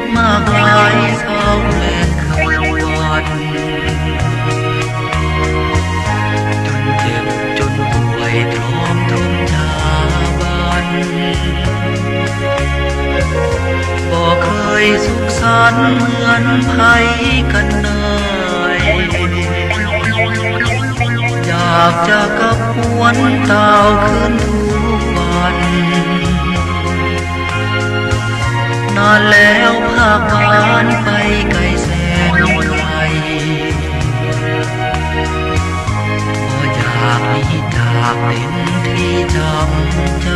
ดมากหลายเช้าและค่ำวันจนเจ็บจนป่วยตรอมทมชาบันบ่เคยสุขสันต์เหมือนไผกันเลยอยากจะกับหวนเต่าคืนทุกวันนานแล้วภาคบ้านไปไกลแสนไกลก็อยากหนีจากเต็มที่จำใจ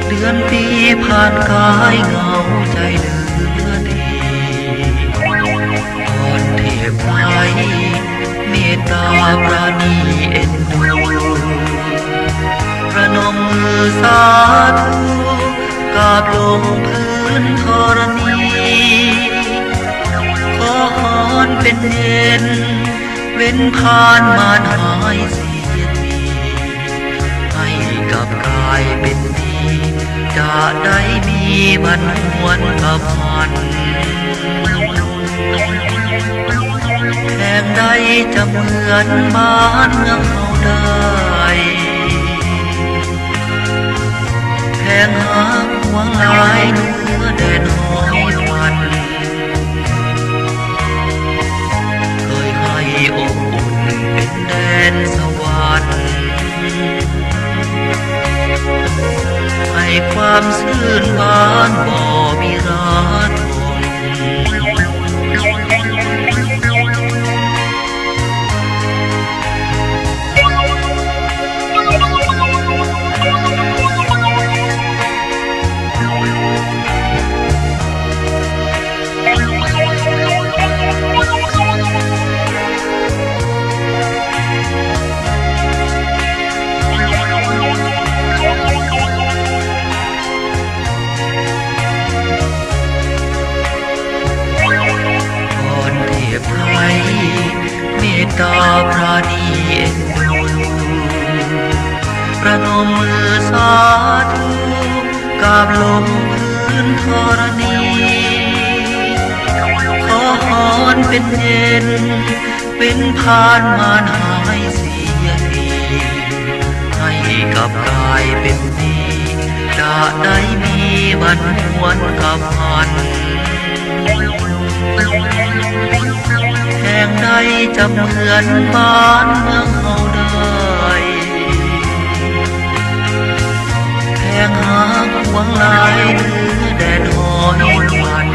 เดือนปีผ่านกายเหงาใจเหลือดีอ่อนเทพไว้เมตตาปราณีเอ็นดูประนมมือสาธุกราบลงพื้นธรณีขอหอนเป็นเย็นเว้นผ่านมารหายเสียทีให้กับกายเป็นดีจะได้มีบันหวนกับมันแห่งใดจะเหมือนบ้านเมืองเราได้แห่งหาหวังหลายเนื้อแดนหอยวันเคยให้อบอุ่นเป็นแดนสวรรค์ให้ความซื่นบานบ่มีราทมเมตตาปราณีเอ็นดูประนมมือสาธุกราบลงพื้นธรณีขอหอนเป็นเย็นเป็นผ่านมารหายเสียทีให้กับกายเป็นดีจะได้มีบันหวนกับมันแห่งใดจะเหมือนบ้านเมืองเฮาได้แห่งหาหวังหลายเนื้อแดนหอยวัน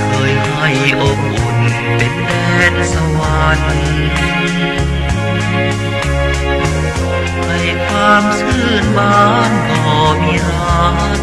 เคยให้อบอุ่นเป็นแดนสวรรค์ให้ความชื่นบานก็มีรา